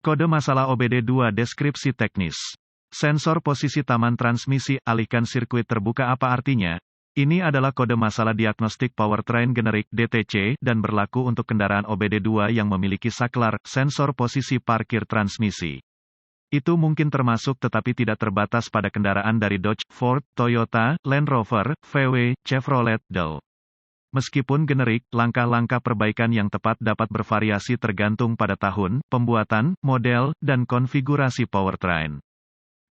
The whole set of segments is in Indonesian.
Kode masalah OBD2 deskripsi teknis. Sensor posisi taman transmisi, alihkan sirkuit terbuka apa artinya? Ini adalah kode masalah diagnostik powertrain generik (DTC) dan berlaku untuk kendaraan OBD2 yang memiliki saklar, sensor posisi parkir transmisi. Itu mungkin termasuk tetapi tidak terbatas pada kendaraan dari Dodge, Ford, Toyota, Land Rover, VW, Chevrolet, Dell. Meskipun generik, langkah-langkah perbaikan yang tepat dapat bervariasi tergantung pada tahun, pembuatan, model, dan konfigurasi powertrain.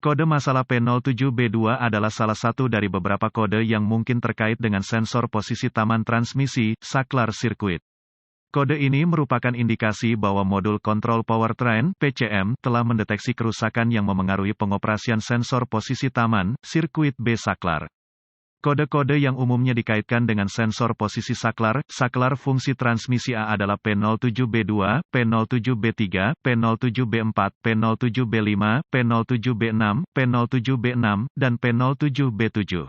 Kode masalah P07B2 adalah salah satu dari beberapa kode yang mungkin terkait dengan sensor posisi taman transmisi, saklar sirkuit. Kode ini merupakan indikasi bahwa modul kontrol powertrain, PCM, telah mendeteksi kerusakan yang memengaruhi pengoperasian sensor posisi taman, sirkuit B saklar. Kode-kode yang umumnya dikaitkan dengan sensor posisi saklar, saklar fungsi transmisi A adalah P07B2, P07B3, P07B4, P07B5, P07B6, P07B6, dan P07B7.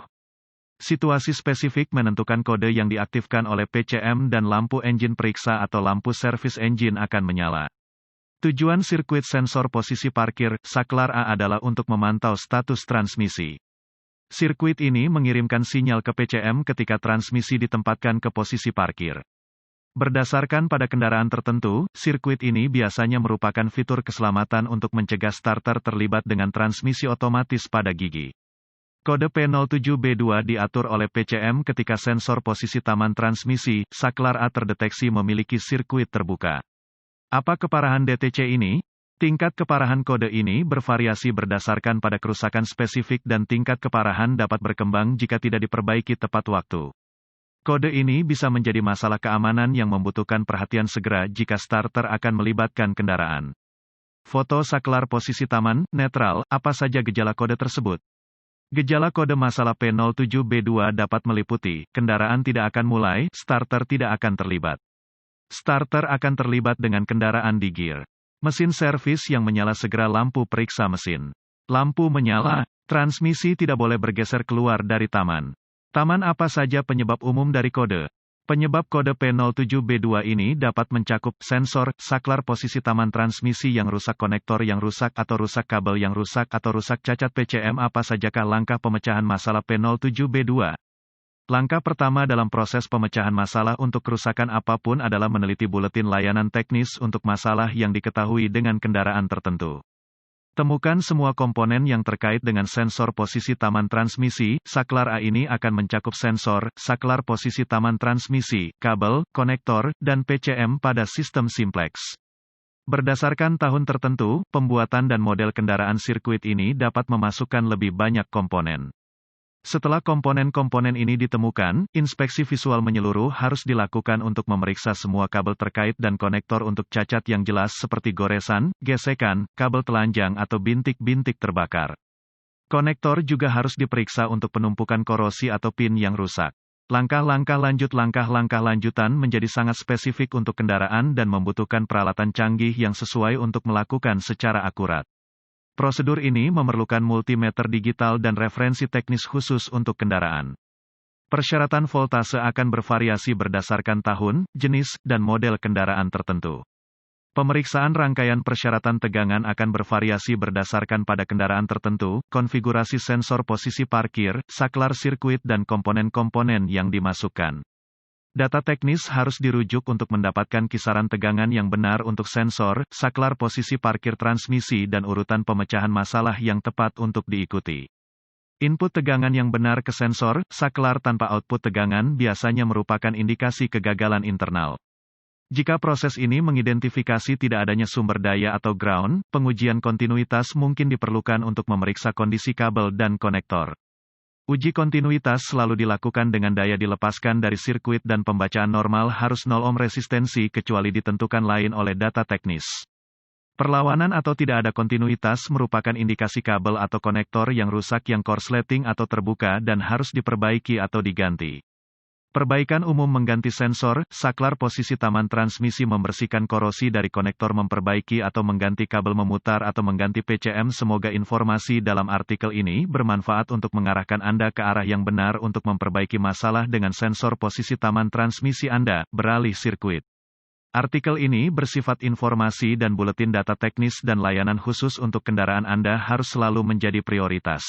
Situasi spesifik menentukan kode yang diaktifkan oleh PCM dan lampu engine periksa atau lampu servis engine akan menyala. Tujuan sirkuit sensor posisi parkir, saklar A adalah untuk memantau status transmisi. Sirkuit ini mengirimkan sinyal ke PCM ketika transmisi ditempatkan ke posisi parkir. Berdasarkan pada kendaraan tertentu, sirkuit ini biasanya merupakan fitur keselamatan untuk mencegah starter terlibat dengan transmisi otomatis pada gigi. Kode P07B2 diatur oleh PCM ketika sensor posisi taman transmisi, saklar A terdeteksi memiliki sirkuit terbuka. Apa keparahan DTC ini? Tingkat keparahan kode ini bervariasi berdasarkan pada kerusakan spesifik dan tingkat keparahan dapat berkembang jika tidak diperbaiki tepat waktu. Kode ini bisa menjadi masalah keamanan yang membutuhkan perhatian segera jika starter akan melibatkan kendaraan. Foto saklar posisi taman, netral, apa saja gejala kode tersebut? Gejala kode masalah P07B2 dapat meliputi, kendaraan tidak akan mulai, starter tidak akan terlibat. Starter akan terlibat dengan kendaraan di gear. Mesin servis yang menyala segera lampu periksa mesin. Lampu menyala, transmisi tidak boleh bergeser keluar dari taman. Taman apa saja penyebab umum dari kode? Penyebab kode P07B2 ini dapat mencakup sensor, saklar posisi taman transmisi yang rusak, konektor yang rusak atau rusak kabel yang rusak atau rusak cacat PCM. Apa sajakah langkah pemecahan masalah P07B2? Langkah pertama dalam proses pemecahan masalah untuk kerusakan apapun adalah meneliti buletin layanan teknis untuk masalah yang diketahui dengan kendaraan tertentu. Temukan semua komponen yang terkait dengan sensor posisi taman transmisi. Saklar A ini akan mencakup sensor, saklar posisi taman transmisi, kabel, konektor, dan PCM pada sistem simplex. Berdasarkan tahun tertentu, pembuatan dan model kendaraan sirkuit ini dapat memasukkan lebih banyak komponen. Setelah komponen-komponen ini ditemukan, inspeksi visual menyeluruh harus dilakukan untuk memeriksa semua kabel terkait dan konektor untuk cacat yang jelas seperti goresan, gesekan, kabel telanjang atau bintik-bintik terbakar. Konektor juga harus diperiksa untuk penumpukan korosi atau pin yang rusak. Langkah-langkah lanjutan menjadi sangat spesifik untuk kendaraan dan membutuhkan peralatan canggih yang sesuai untuk melakukan secara akurat. Prosedur ini memerlukan multimeter digital dan referensi teknis khusus untuk kendaraan. Persyaratan voltase akan bervariasi berdasarkan tahun, jenis, dan model kendaraan tertentu. Pemeriksaan rangkaian persyaratan tegangan akan bervariasi berdasarkan pada kendaraan tertentu, konfigurasi sensor posisi parkir, saklar sirkuit dan komponen-komponen yang dimasukkan. Data teknis harus dirujuk untuk mendapatkan kisaran tegangan yang benar untuk sensor, saklar posisi parkir transmisi dan urutan pemecahan masalah yang tepat untuk diikuti. Input tegangan yang benar ke sensor, saklar tanpa output tegangan biasanya merupakan indikasi kegagalan internal. Jika proses ini mengidentifikasi tidak adanya sumber daya atau ground, pengujian kontinuitas mungkin diperlukan untuk memeriksa kondisi kabel dan konektor. Uji kontinuitas selalu dilakukan dengan daya dilepaskan dari sirkuit dan pembacaan normal harus 0 ohm resistensi kecuali ditentukan lain oleh data teknis. Perlawanan atau tidak ada kontinuitas merupakan indikasi kabel atau konektor yang rusak yang korsleting atau terbuka dan harus diperbaiki atau diganti. Perbaikan umum mengganti sensor, saklar posisi taman transmisi, membersihkan korosi dari konektor, memperbaiki atau mengganti kabel, memutar atau mengganti PCM. Semoga informasi dalam artikel ini bermanfaat untuk mengarahkan Anda ke arah yang benar untuk memperbaiki masalah dengan sensor posisi taman transmisi Anda, beralih sirkuit. Artikel ini bersifat informasi dan buletin data teknis dan layanan khusus untuk kendaraan Anda harus selalu menjadi prioritas.